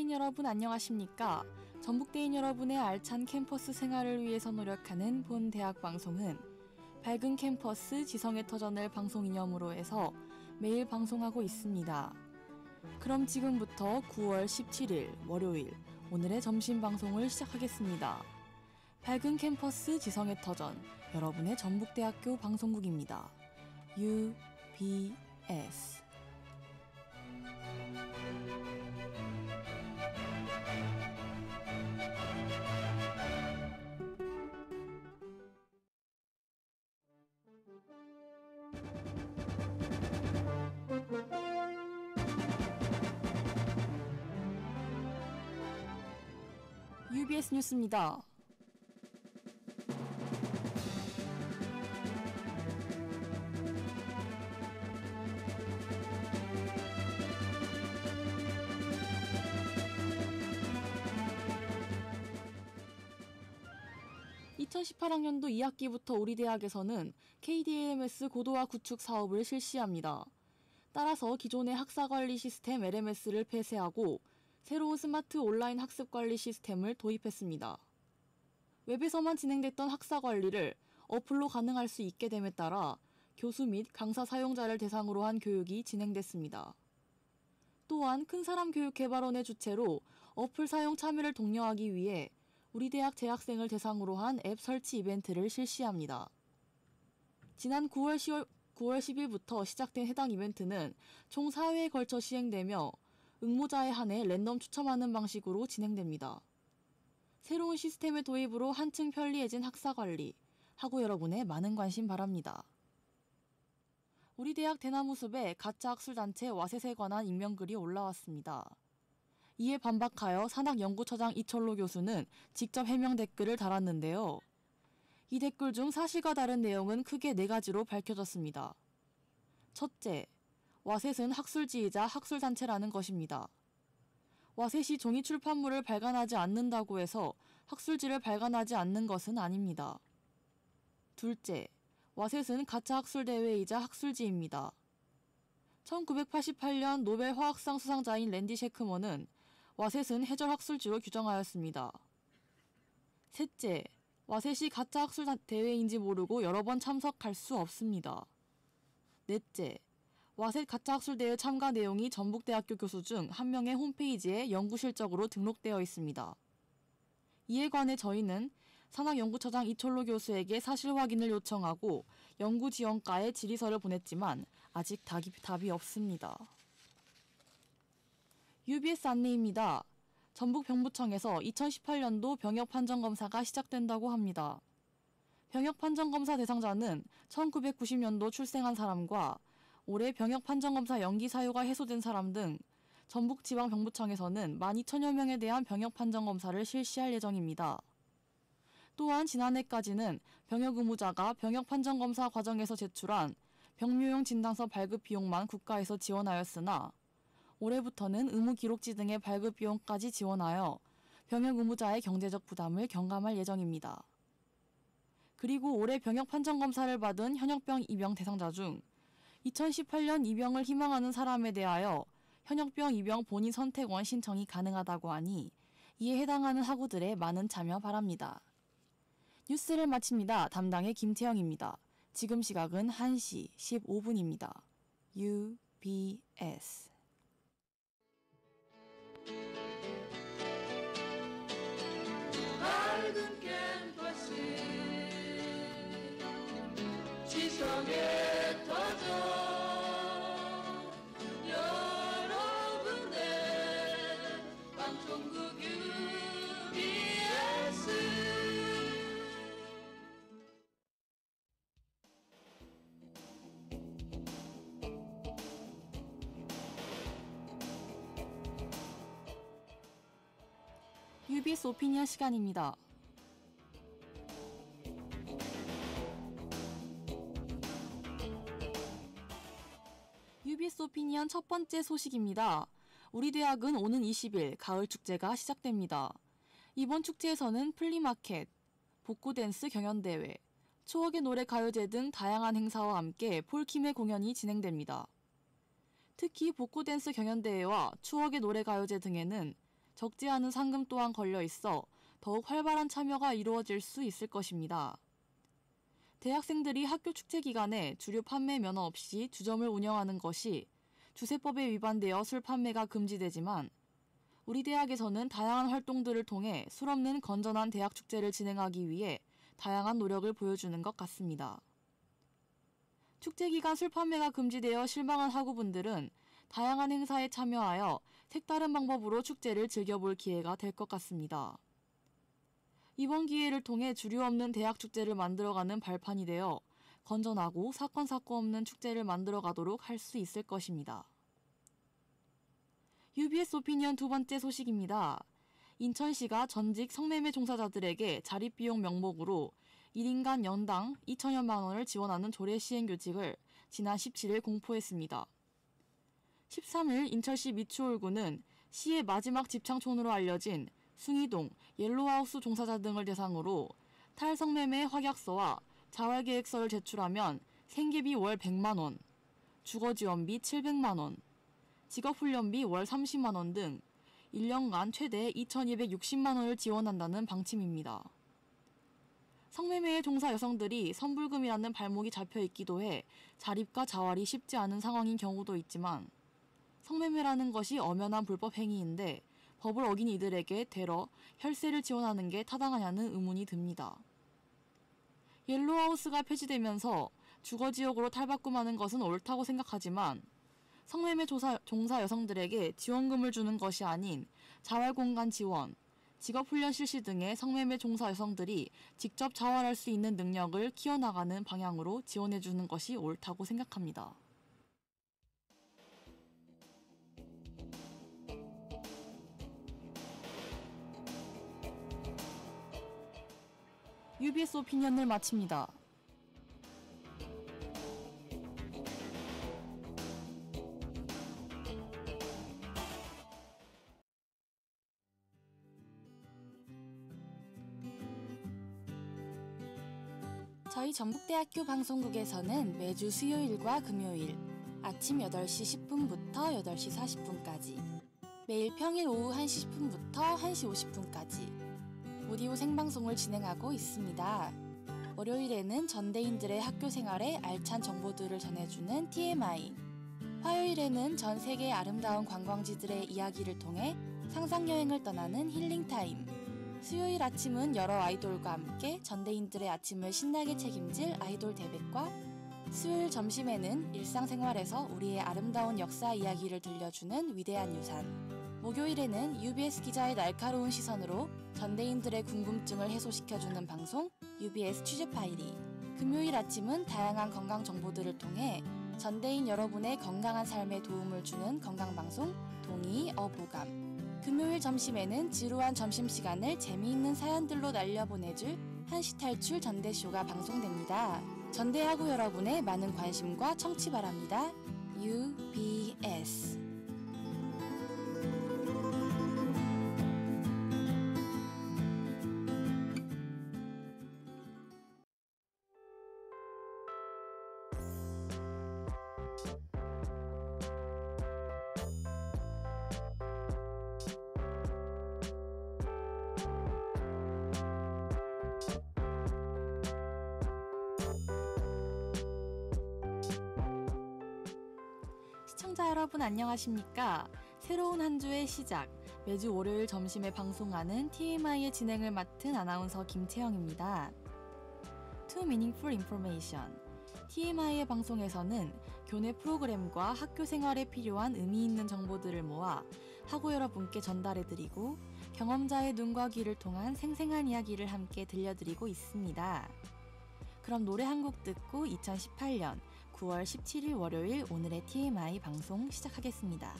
전북대인 여러분 안녕하십니까? 전북대인 여러분의 알찬 캠퍼스 생활을 위해서 노력하는 본 대학 방송은 밝은 캠퍼스 지성의 터전을 방송 이념으로 해서 매일 방송하고 있습니다. 그럼 지금부터 9월 17일 월요일 오늘의 점심 방송을 시작하겠습니다. 밝은 캠퍼스 지성의 터전 여러분의 전북대학교 방송국입니다. UBS UBS 뉴스입니다. (2018학년도) 2학기부터 우리 대학에서는 KDLMS 고도화 구축 사업을 실시합니다. 따라서 기존의 학사관리 시스템 LMS를 폐쇄하고 새로운 스마트 온라인 학습관리 시스템을 도입했습니다. 웹에서만 진행됐던 학사관리를 어플로 가능할 수 있게 됨에 따라 교수 및 강사 사용자를 대상으로 한 교육이 진행됐습니다. 또한 큰사람교육개발원의 주최로 어플 사용 참여를 독려하기 위해 우리 대학 재학생을 대상으로 한 앱 설치 이벤트를 실시합니다. 지난 9월 10일부터 시작된 해당 이벤트는 총 4회에 걸쳐 시행되며 응모자에 한해 랜덤 추첨하는 방식으로 진행됩니다. 새로운 시스템의 도입으로 한층 편리해진 학사관리, 학우 여러분의 많은 관심 바랍니다. 우리 대학 대나무숲에 가짜 학술단체 와셋에 관한 익명글이 올라왔습니다. 이에 반박하여 산학연구처장 이철로 교수는 직접 해명 댓글을 달았는데요. 이 댓글 중 사실과 다른 내용은 크게 4가지로 밝혀졌습니다. 첫째, 와셋은 학술지이자 학술단체라는 것입니다. 와셋이 종이 출판물을 발간하지 않는다고 해서 학술지를 발간하지 않는 것은 아닙니다. 둘째, 와셋은 가짜 학술대회이자 학술지입니다. 1988년 노벨 화학상 수상자인 랜디 셰크먼은 와셋은 해절학술지로 규정하였습니다. 셋째, 와셋이 가짜 학술대회인지 모르고 여러 번 참석할 수 없습니다. 넷째, 와셋 가짜학술대회 참가 내용이 전북대학교 교수 중 한 명의 홈페이지에 연구실적으로 등록되어 있습니다. 이에 관해 저희는 산학연구처장 이철로 교수에게 사실 확인을 요청하고 연구지원과에 질의서를 보냈지만 아직 답이 없습니다. UBS 안내입니다. 전북병무청에서 2018년도 병역판정검사가 시작된다고 합니다. 병역판정검사 대상자는 1990년도 출생한 사람과 올해 병역판정검사 연기 사유가 해소된 사람 등 전북지방병무청에서는 12,000여 명에 대한 병역판정검사를 실시할 예정입니다. 또한 지난해까지는 병역 의무자가 병역판정검사 과정에서 제출한 병묘용 진단서 발급 비용만 국가에서 지원하였으나 올해부터는 의무기록지 등의 발급 비용까지 지원하여 병역 의무자의 경제적 부담을 경감할 예정입니다. 그리고 올해 병역판정검사를 받은 현역병 입영 대상자 중 2018년 입영을 희망하는 사람에 대하여 현역병 입영 본인 선택원 신청이 가능하다고 하니 이에 해당하는 학우들의 많은 참여 바랍니다. 뉴스를 마칩니다. 담당의 김태영입니다. 지금 시각은 1시 15분입니다. UBS 밝은 캠퍼스 지성의 터전 여러분의 방송국 UBS UBS 오피니언 시간입니다. UBS 오피니언 첫 번째 소식입니다. 우리 대학은 오는 20일 가을 축제가 시작됩니다. 이번 축제에서는 플리마켓, 복고댄스 경연대회, 추억의 노래 가요제 등 다양한 행사와 함께 폴킴의 공연이 진행됩니다. 특히 복고댄스 경연대회와 추억의 노래 가요제 등에는 적지 않은 상금 또한 걸려 있어 더욱 활발한 참여가 이루어질 수 있을 것입니다. 대학생들이 학교 축제 기간에 주류 판매 면허 없이 주점을 운영하는 것이 주세법에 위반되어 술 판매가 금지되지만 우리 대학에서는 다양한 활동들을 통해 술 없는 건전한 대학 축제를 진행하기 위해 다양한 노력을 보여주는 것 같습니다. 축제 기간 술 판매가 금지되어 실망한 학우분들은 다양한 행사에 참여하여 색다른 방법으로 축제를 즐겨볼 기회가 될 것 같습니다. 이번 기회를 통해 주류 없는 대학 축제를 만들어가는 발판이 되어 건전하고 사건 사고 없는 축제를 만들어가도록 할 수 있을 것입니다. UBS 오피니언 두 번째 소식입니다. 인천시가 전직 성매매 종사자들에게 자립비용 명목으로 1인간 연당 2천여만 원을 지원하는 조례 시행규칙을 지난 17일 공포했습니다. 13일 인천시 미추홀구는 시의 마지막 집창촌으로 알려진 숭이동, 옐로우하우스 종사자 등을 대상으로 탈성매매 확약서와 자활계획서를 제출하면 생계비 월 100만 원, 주거지원비 700만 원, 직업훈련비 월 30만 원 등 1년간 최대 2,260만 원을 지원한다는 방침입니다. 성매매의 종사 여성들이 선불금이라는 발목이 잡혀 있기도 해 자립과 자활이 쉽지 않은 상황인 경우도 있지만 성매매라는 것이 엄연한 불법 행위인데 법을 어긴 이들에게 되러 혈세를 지원하는 게 타당하냐는 의문이 듭니다. 옐로우하우스가 폐지되면서 주거지역으로 탈바꿈하는 것은 옳다고 생각하지만 성매매 종사 여성들에게 지원금을 주는 것이 아닌 자활공간 지원, 직업훈련 실시 등의 성매매 종사 여성들이 직접 자활할 수 있는 능력을 키워나가는 방향으로 지원해주는 것이 옳다고 생각합니다. UBS 오피니언을 마칩니다. 저희 전북대학교 방송국에서는 매주 수요일과 금요일 아침 8시 10분부터 8시 40분까지 매일 평일 오후 1시 10분부터 1시 50분까지 오디오 생방송을 진행하고 있습니다. 월요일에는 전대인들의 학교 생활에 알찬 정보들을 전해주는 TMI, 화요일에는 전 세계의 아름다운 관광지들의 이야기를 통해 상상여행을 떠나는 힐링타임, 수요일 아침은 여러 아이돌과 함께 전대인들의 아침을 신나게 책임질 아이돌 대백과 수요일 점심에는 일상생활에서 우리의 아름다운 역사 이야기를 들려주는 위대한 유산, 목요일에는 UBS 기자의 날카로운 시선으로 전대인들의 궁금증을 해소시켜주는 방송 UBS 취재 파이리, 금요일 아침은 다양한 건강 정보들을 통해 전대인 여러분의 건강한 삶에 도움을 주는 건강방송 동이 어보감, 금요일 점심에는 지루한 점심시간을 재미있는 사연들로 날려보내줄 한시 탈출 전대쇼가 방송됩니다. 전대하고 여러분의 많은 관심과 청취 바랍니다. UBS 시청자 여러분 안녕하십니까? 새로운 한 주의 시작, 매주 월요일 점심에 방송하는 TMI의 진행을 맡은 아나운서 김채영입니다. Too Meaningful Information, TMI의 방송에서는 교내 프로그램과 학교 생활에 필요한 의미 있는 정보들을 모아 학우 여러분께 전달해드리고 경험자의 눈과 귀를 통한 생생한 이야기를 함께 들려드리고 있습니다. 그럼 노래 한 곡 듣고 2018년 9월 17일 월요일 오늘의 TMI 방송 시작하겠습니다.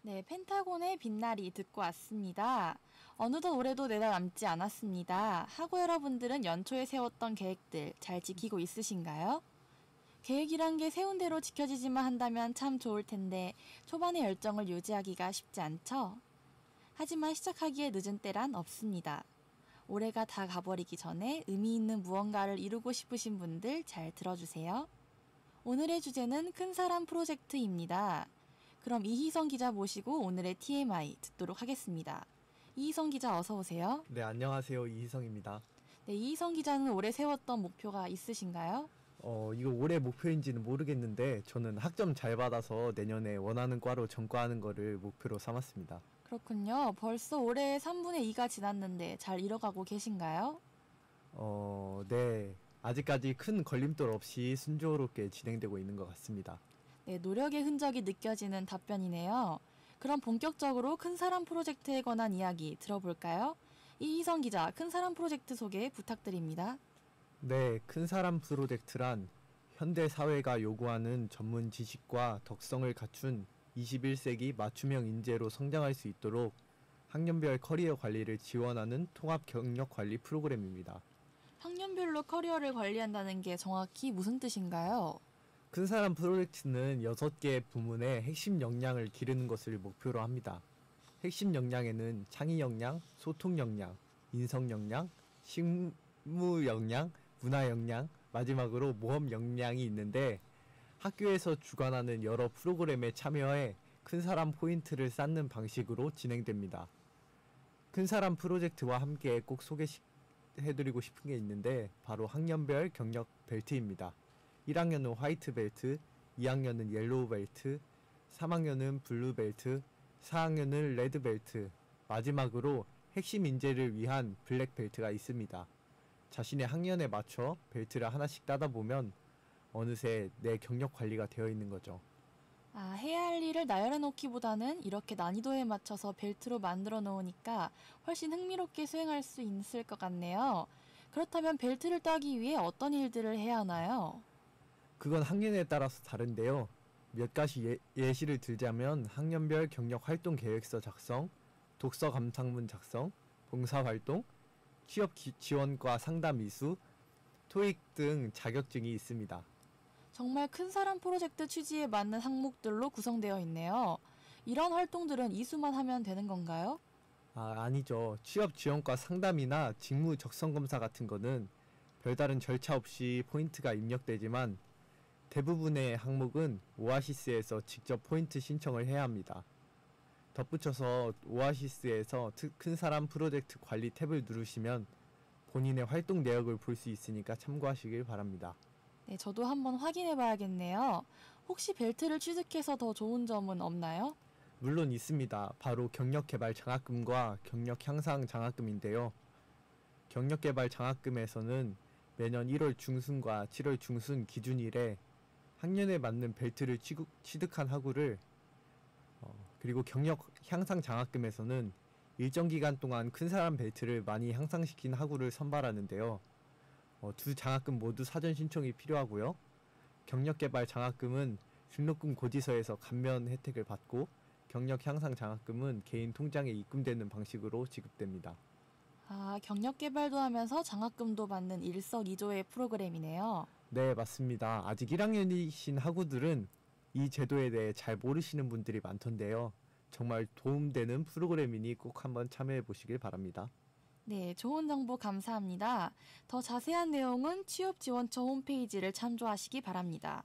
네, 펜타곤의 빛나리 듣고 왔습니다. 어느덧 올해도 내다 남지 않았습니다. 학우 여러분들은 연초에 세웠던 계획들 잘 지키고 있으신가요? 계획이란 게 세운 대로 지켜지지만 한다면 참 좋을 텐데 초반의 열정을 유지하기가 쉽지 않죠? 하지만 시작하기에 늦은 때란 없습니다. 올해가 다 가버리기 전에 의미 있는 무언가를 이루고 싶으신 분들 잘 들어주세요. 오늘의 주제는 큰 사람 프로젝트입니다. 그럼 이희성 기자 모시고 오늘의 TMI 듣도록 하겠습니다. 이희성 기자 어서 오세요. 네, 안녕하세요. 이희성입니다. 네, 이희성 기자는 올해 세웠던 목표가 있으신가요? 이거 올해 목표인지는 모르겠는데 저는 학점 잘 받아서 내년에 원하는 과로 전과하는 거를 목표로 삼았습니다. 그렇군요. 벌써 올해 3분의 2가 지났는데 잘 이뤄가고 계신가요? 네. 아직까지 큰 걸림돌 없이 순조롭게 진행되고 있는 것 같습니다. 네, 노력의 흔적이 느껴지는 답변이네요. 그럼 본격적으로 큰 사람 프로젝트에 관한 이야기 들어볼까요? 이희성 기자, 큰 사람 프로젝트 소개 부탁드립니다. 네, 큰 사람 프로젝트란 현대 사회가 요구하는 전문 지식과 덕성을 갖춘 21세기 맞춤형 인재로 성장할 수 있도록 학년별 커리어 관리를 지원하는 통합 경력 관리 프로그램입니다. 학년별로 커리어를 관리한다는 게 정확히 무슨 뜻인가요? 큰 사람 프로젝트는 6개 부문의 핵심 역량을 기르는 것을 목표로 합니다. 핵심 역량에는 창의 역량, 소통 역량, 인성 역량, 실무 역량, 문화 역량, 마지막으로 모험 역량이 있는데 학교에서 주관하는 여러 프로그램에 참여해 큰 사람 포인트를 쌓는 방식으로 진행됩니다. 큰 사람 프로젝트와 함께 꼭 소개해드리고 싶은 게 있는데 바로 학년별 경력 벨트입니다. 1학년은 화이트 벨트, 2학년은 옐로우 벨트, 3학년은 블루 벨트, 4학년은 레드 벨트, 마지막으로 핵심 인재를 위한 블랙 벨트가 있습니다. 자신의 학년에 맞춰 벨트를 하나씩 따다 보면 어느새 내 경력 관리가 되어 있는 거죠. 해야 할 일을 나열해 놓기보다는 이렇게 난이도에 맞춰서 벨트로 만들어 놓으니까 훨씬 흥미롭게 수행할 수 있을 것 같네요. 그렇다면 벨트를 따기 위해 어떤 일들을 해야 하나요? 그건 학년에 따라서 다른데요. 몇 가지 예시를 들자면 학년별 경력 활동 계획서 작성, 독서 감상문 작성, 봉사활동, 취업 지원과 상담 이수, 토익 등 자격증이 있습니다. 정말 큰 사람 프로젝트 취지에 맞는 항목들로 구성되어 있네요. 이런 활동들은 이수만 하면 되는 건가요? 아니죠. 취업 지원과 상담이나 직무 적성 검사 같은 거는 별다른 절차 없이 포인트가 입력되지만 대부분의 항목은 오아시스에서 직접 포인트 신청을 해야 합니다. 덧붙여서 오아시스에서 큰 사람 프로젝트 관리 탭을 누르시면 본인의 활동 내역을 볼 수 있으니까 참고하시길 바랍니다. 네, 저도 한번 확인해 봐야겠네요. 혹시 벨트를 취득해서 더 좋은 점은 없나요? 물론 있습니다. 바로 경력개발 장학금과 경력 향상 장학금인데요. 경력개발 장학금에서는 매년 1월 중순과 7월 중순 기준일에 학년에 맞는 벨트를 취득한 학우를 그리고 경력 향상 장학금에서는 일정 기간 동안 큰 사람 벨트를 많이 향상시킨 학우를 선발하는데요. 두 장학금 모두 사전 신청이 필요하고요. 경력개발 장학금은 등록금 고지서에서 감면 혜택을 받고 경력 향상 장학금은 개인 통장에 입금되는 방식으로 지급됩니다. 경력 개발도 하면서 장학금도 받는 일석이조의 프로그램이네요. 네, 맞습니다. 아직 1학년이신 학우들은 이 제도에 대해 잘 모르시는 분들이 많던데요. 정말 도움되는 프로그램이니 꼭 한번 참여해 보시길 바랍니다. 네, 좋은 정보 감사합니다. 더 자세한 내용은 취업지원처 홈페이지를 참조하시기 바랍니다.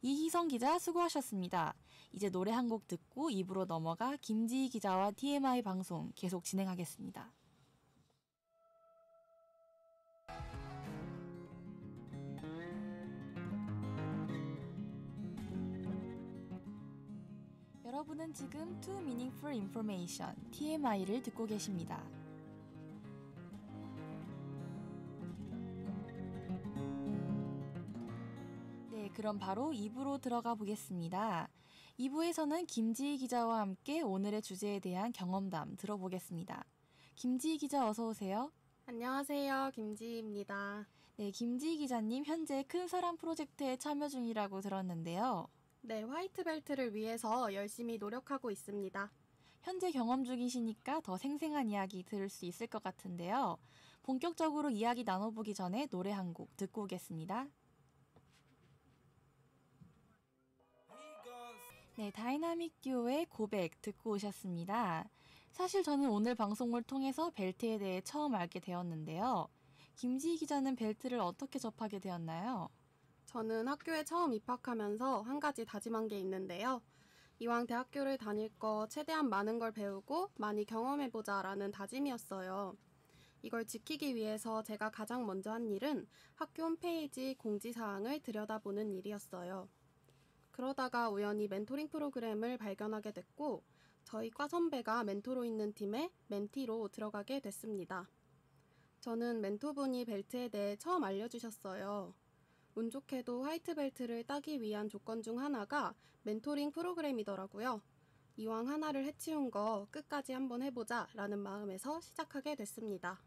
이희성 기자 수고하셨습니다. 이제 노래 한 곡 듣고 2부로 넘어가 김지희 기자와 TMI 방송 계속 진행하겠습니다. 여러분은 지금 Too Meaningful Information, TMI를 듣고 계십니다. 네, 그럼 바로 2부로 들어가 보겠습니다. 2부에서는 김지희 기자와 함께 오늘의 주제에 대한 경험담 들어보겠습니다. 김지희 기자 어서 오세요. 안녕하세요. 김지희입니다. 네, 김지희 기자님 현재 큰 사람 프로젝트에 참여 중이라고 들었는데요. 네, 화이트벨트를 위해서 열심히 노력하고 있습니다. 현재 경험 중이시니까 더 생생한 이야기 들을 수 있을 것 같은데요. 본격적으로 이야기 나눠보기 전에 노래 한 곡 듣고 오겠습니다. 네, 다이나믹 듀오의 고백 듣고 오셨습니다. 사실 저는 오늘 방송을 통해서 벨트에 대해 처음 알게 되었는데요. 김지희 기자는 벨트를 어떻게 접하게 되었나요? 저는 학교에 처음 입학하면서 한 가지 다짐한 게 있는데요. 이왕 대학교를 다닐 거 최대한 많은 걸 배우고 많이 경험해보자라는 다짐이었어요. 이걸 지키기 위해서 제가 가장 먼저 한 일은 학교 홈페이지 공지사항을 들여다보는 일이었어요. 그러다가 우연히 멘토링 프로그램을 발견하게 됐고, 저희 과 선배가 멘토로 있는 팀에 멘티로 들어가게 됐습니다. 저는 멘토분이 벨트에 대해 처음 알려주셨어요. 운 좋게도 화이트 벨트를 따기 위한 조건 중 하나가 멘토링 프로그램이더라고요. 이왕 하나를 해치운 거 끝까지 한번 해보자 라는 마음에서 시작하게 됐습니다.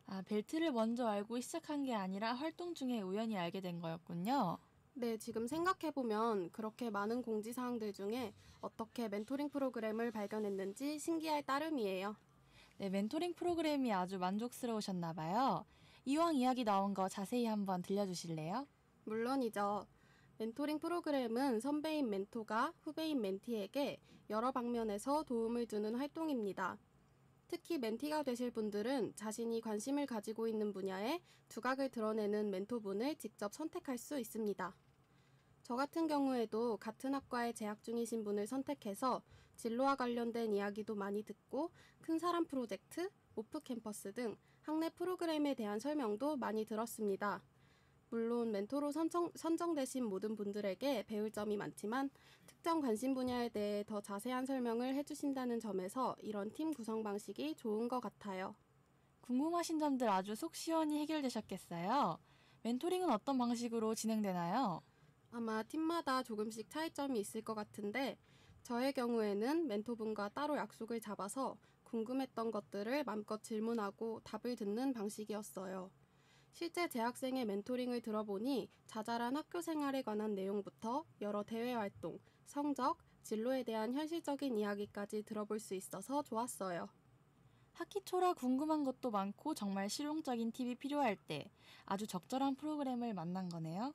아, 벨트를 먼저 알고 시작한 게 아니라 활동 중에 우연히 알게 된 거였군요. 네, 지금 생각해보면 그렇게 많은 공지사항들 중에 어떻게 멘토링 프로그램을 발견했는지 신기할 따름이에요. 네, 멘토링 프로그램이 아주 만족스러우셨나 봐요. 이왕 이야기 나온 거 자세히 한번 들려주실래요? 물론이죠. 멘토링 프로그램은 선배인 멘토가 후배인 멘티에게 여러 방면에서 도움을 주는 활동입니다. 특히 멘티가 되실 분들은 자신이 관심을 가지고 있는 분야에 두각을 드러내는 멘토분을 직접 선택할 수 있습니다. 저 같은 경우에도 같은 학과에 재학 중이신 분을 선택해서 진로와 관련된 이야기도 많이 듣고 큰 사람 프로젝트, 오프 캠퍼스 등 학내 프로그램에 대한 설명도 많이 들었습니다. 물론 멘토로 선정되신 모든 분들에게 배울 점이 많지만 특정 관심 분야에 대해 더 자세한 설명을 해주신다는 점에서 이런 팀 구성 방식이 좋은 것 같아요. 궁금하신 점들 아주 속 시원히 해결되셨겠어요? 멘토링은 어떤 방식으로 진행되나요? 아마 팀마다 조금씩 차이점이 있을 것 같은데 저의 경우에는 멘토분과 따로 약속을 잡아서 궁금했던 것들을 마음껏 질문하고 답을 듣는 방식이었어요. 실제 재학생의 멘토링을 들어보니 자잘한 학교 생활에 관한 내용부터 여러 대외 활동, 성적, 진로에 대한 현실적인 이야기까지 들어볼 수 있어서 좋았어요. 학기 초라 궁금한 것도 많고 정말 실용적인 팁이 필요할 때 아주 적절한 프로그램을 만난 거네요.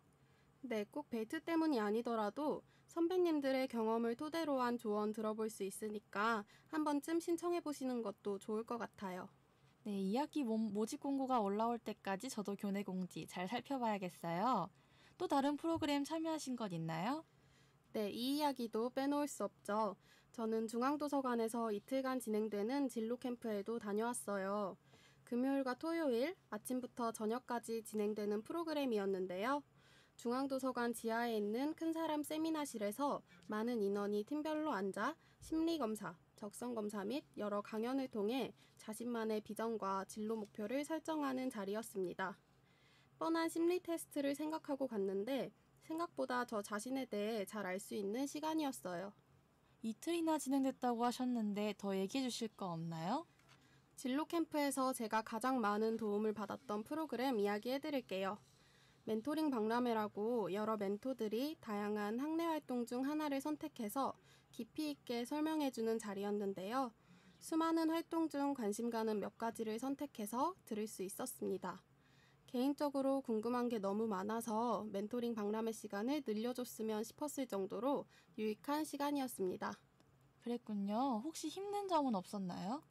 네, 꼭 벨트 때문이 아니더라도 선배님들의 경험을 토대로 한 조언 들어볼 수 있으니까 한 번쯤 신청해 보시는 것도 좋을 것 같아요. 네, 2학기 모집 공고가 올라올 때까지 저도 교내 공지 잘 살펴봐야겠어요. 또 다른 프로그램 참여하신 것 있나요? 네, 이 이야기도 빼놓을 수 없죠. 저는 중앙도서관에서 이틀간 진행되는 진로 캠프에도 다녀왔어요. 금요일과 토요일 아침부터 저녁까지 진행되는 프로그램이었는데요. 중앙도서관 지하에 있는 큰 사람 세미나실에서 많은 인원이 팀별로 앉아 심리검사, 적성검사 및 여러 강연을 통해 자신만의 비전과 진로 목표를 설정하는 자리였습니다. 뻔한 심리 테스트를 생각하고 갔는데 생각보다 저 자신에 대해 잘 알 수 있는 시간이었어요. 이틀이나 진행됐다고 하셨는데 더 얘기해 주실 거 없나요? 진로 캠프에서 제가 가장 많은 도움을 받았던 프로그램 이야기해 드릴게요. 멘토링 박람회라고 여러 멘토들이 다양한 학내 활동 중 하나를 선택해서 깊이 있게 설명해주는 자리였는데요. 수많은 활동 중 관심 가는 몇 가지를 선택해서 들을 수 있었습니다. 개인적으로 궁금한 게 너무 많아서 멘토링 박람회 시간을 늘려줬으면 싶었을 정도로 유익한 시간이었습니다. 그랬군요. 혹시 힘든 점은 없었나요?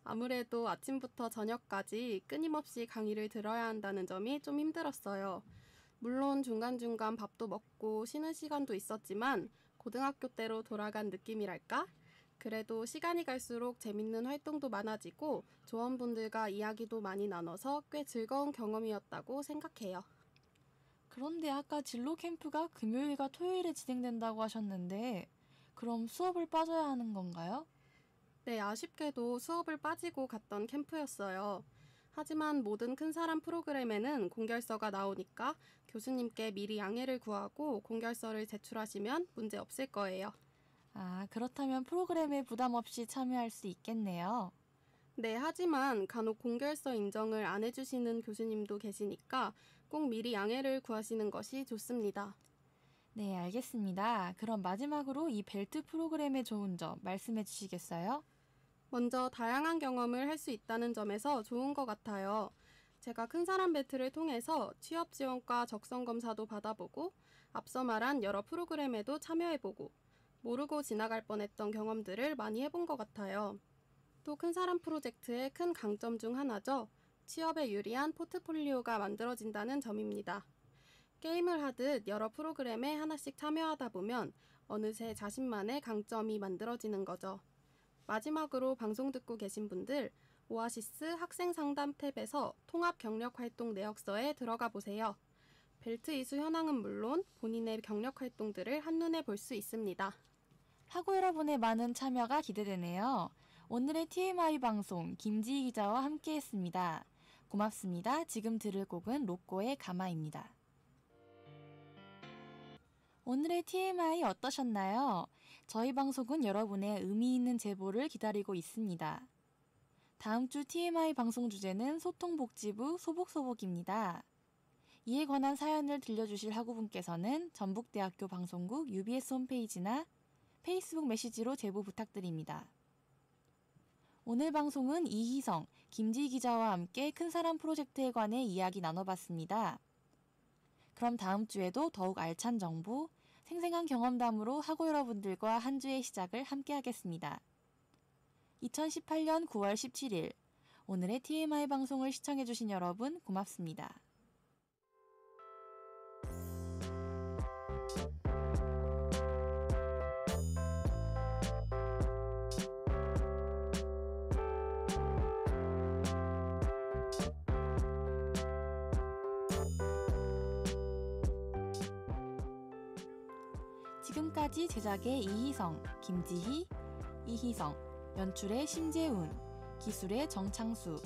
아무래도 아침부터 저녁까지 끊임없이 강의를 들어야 한다는 점이 좀 힘들었어요. 물론 중간중간 밥도 먹고 쉬는 시간도 있었지만 고등학교 때로 돌아간 느낌이랄까? 그래도 시간이 갈수록 재밌는 활동도 많아지고 조원분들과 이야기도 많이 나눠서 꽤 즐거운 경험이었다고 생각해요. 그런데 아까 진로 캠프가 금요일과 토요일에 진행된다고 하셨는데 그럼 수업을 빠져야 하는 건가요? 네, 아쉽게도 수업을 빠지고 갔던 캠프였어요. 하지만 모든 큰 사람 프로그램에는 공결서가 나오니까 교수님께 미리 양해를 구하고 공결서를 제출하시면 문제 없을 거예요. 아, 그렇다면 프로그램에 부담 없이 참여할 수 있겠네요. 네, 하지만 간혹 공결서 인정을 안 해주시는 교수님도 계시니까 꼭 미리 양해를 구하시는 것이 좋습니다. 네, 알겠습니다. 그럼 마지막으로 이 벨트 프로그램의 좋은 점 말씀해 주시겠어요? 먼저 다양한 경험을 할 수 있다는 점에서 좋은 것 같아요. 제가 큰 사람 벨트를 통해서 취업 지원과 적성 검사도 받아보고 앞서 말한 여러 프로그램에도 참여해보고 모르고 지나갈 뻔했던 경험들을 많이 해본 것 같아요. 또 큰 사람 프로젝트의 큰 강점 중 하나죠. 취업에 유리한 포트폴리오가 만들어진다는 점입니다. 게임을 하듯 여러 프로그램에 하나씩 참여하다 보면 어느새 자신만의 강점이 만들어지는 거죠. 마지막으로 방송 듣고 계신 분들, 오아시스 학생 상담 탭에서 통합 경력 활동 내역서에 들어가 보세요. 벨트 이수 현황은 물론 본인의 경력 활동들을 한눈에 볼 수 있습니다. 학우 여러분의 많은 참여가 기대되네요. 오늘의 TMI 방송 김지희 기자와 함께했습니다. 고맙습니다. 지금 들을 곡은 로꼬의 가마입니다. 오늘의 TMI 어떠셨나요? 저희 방송은 여러분의 의미 있는 제보를 기다리고 있습니다. 다음 주 TMI 방송 주제는 소통복지부 소복소복입니다. 이에 관한 사연을 들려주실 학우분께서는 전북대학교 방송국 UBS 홈페이지나 페이스북 메시지로 제보 부탁드립니다. 오늘 방송은 이희성, 김지희 기자와 함께 큰사람 프로젝트에 관해 이야기 나눠봤습니다. 그럼 다음 주에도 더욱 알찬 정보, 생생한 경험담으로 학우 여러분들과 한 주의 시작을 함께 하겠습니다. 2018년 9월 17일, 오늘의 TMI 방송을 시청해주신 여러분 고맙습니다. 지금까지 제작의 이희성, 김지희, 이희성, 연출의 심재훈, 기술의 정창수,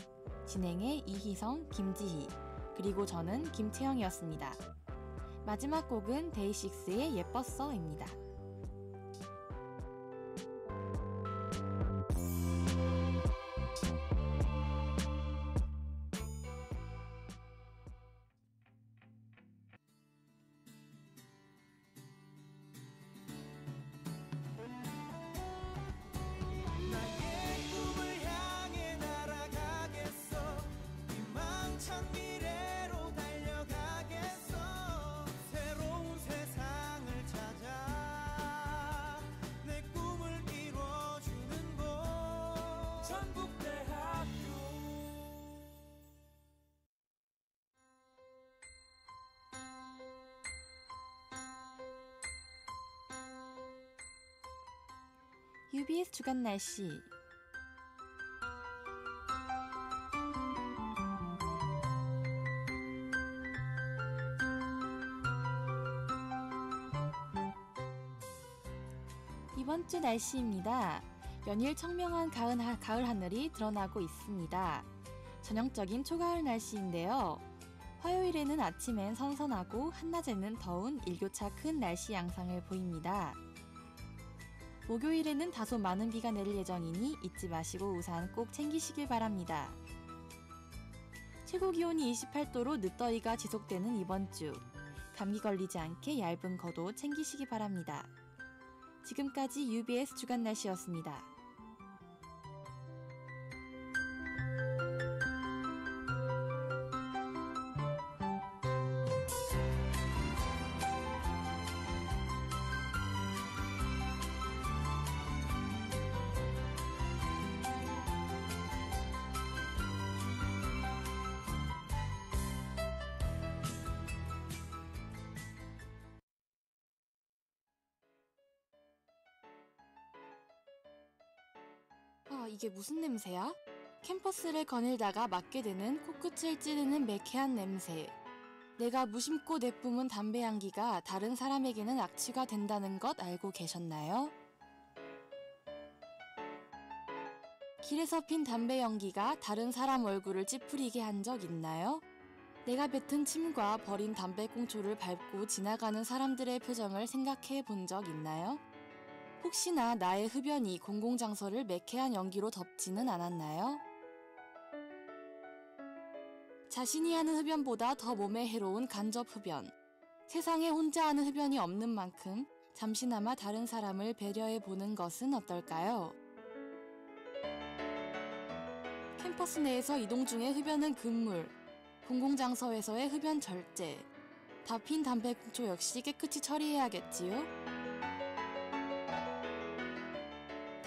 진행의 이희성, 김지희, 그리고 저는 김채영이었습니다. 마지막 곡은 데이식스의 예뻤어입니다. UBS 주간 날씨. 이번 주 날씨입니다. 연일 청명한 가을 하늘이 드러나고 있습니다. 전형적인 초가을 날씨인데요. 화요일에는 아침엔 선선하고 한낮에는 더운 일교차 큰 날씨 양상을 보입니다. 목요일에는 다소 많은 비가 내릴 예정이니 잊지 마시고 우산 꼭 챙기시길 바랍니다. 최고 기온이 28도로 늦더위가 지속되는 이번 주. 감기 걸리지 않게 얇은 겉옷 챙기시기 바랍니다. 지금까지 UBS 주간 날씨였습니다. 이게 무슨 냄새야? 캠퍼스를 거닐다가 맡게 되는 코끝을 찌르는 매캐한 냄새. 내가 무심코 내뿜은 담배 향기가 다른 사람에게는 악취가 된다는 것 알고 계셨나요? 길에서 핀 담배 연기가 다른 사람 얼굴을 찌푸리게 한 적 있나요? 내가 뱉은 침과 버린 담배꽁초를 밟고 지나가는 사람들의 표정을 생각해 본 적 있나요? 혹시나 나의 흡연이 공공장소를 매캐한 연기로 덮지는 않았나요? 자신이 하는 흡연보다 더 몸에 해로운 간접 흡연. 세상에 혼자 하는 흡연이 없는 만큼 잠시나마 다른 사람을 배려해 보는 것은 어떨까요? 캠퍼스 내에서 이동 중에 흡연은 금물, 공공장소에서의 흡연 절제. 다 핀 담배꽁초 역시 깨끗이 처리해야겠지요?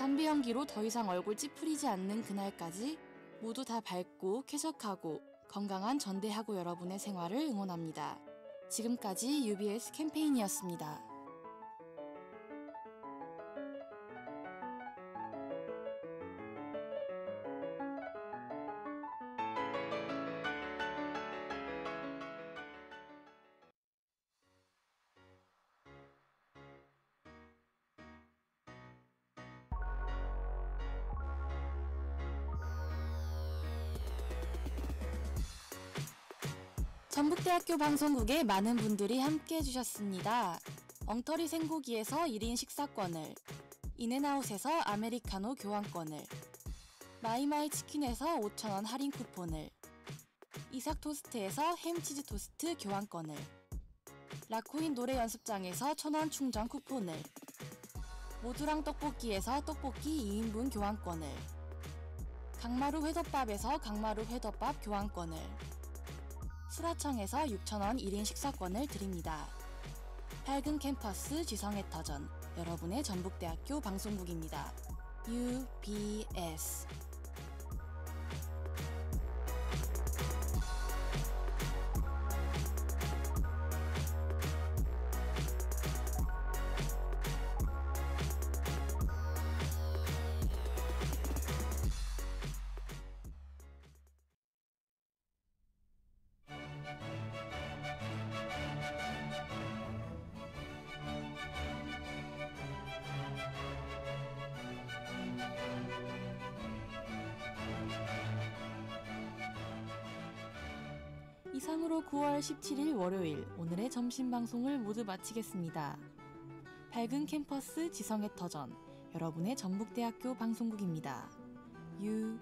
담배 연기로 더 이상 얼굴 찌푸리지 않는 그날까지 모두 다 밝고 쾌적하고 건강한 전대하고 여러분의 생활을 응원합니다. 지금까지 UBS 캠페인이었습니다. 전북대학교 방송국에 많은 분들이 함께 해주셨습니다. 엉터리 생고기에서 1인 식사권을, 인앤아웃에서 아메리카노 교환권을, 마이마이 치킨에서 5,000원 할인 쿠폰을, 이삭 토스트에서 햄치즈 토스트 교환권을, 라코인 노래 연습장에서 1,000원 충전 쿠폰을, 모두랑 떡볶이에서 떡볶이 2인분 교환권을, 강마루 회덮밥에서 강마루 회덮밥 교환권을, 수라청에서 6,000원 1인 식사권을 드립니다. 밝은 캠퍼스 지성의 터전, 여러분의 전북대학교 방송국입니다. UBS. 이상으로 9월 17일 월요일 오늘의 점심 방송을 모두 마치겠습니다. 밝은 캠퍼스 지성의 터전, 여러분의 전북대학교 방송국입니다. UBS.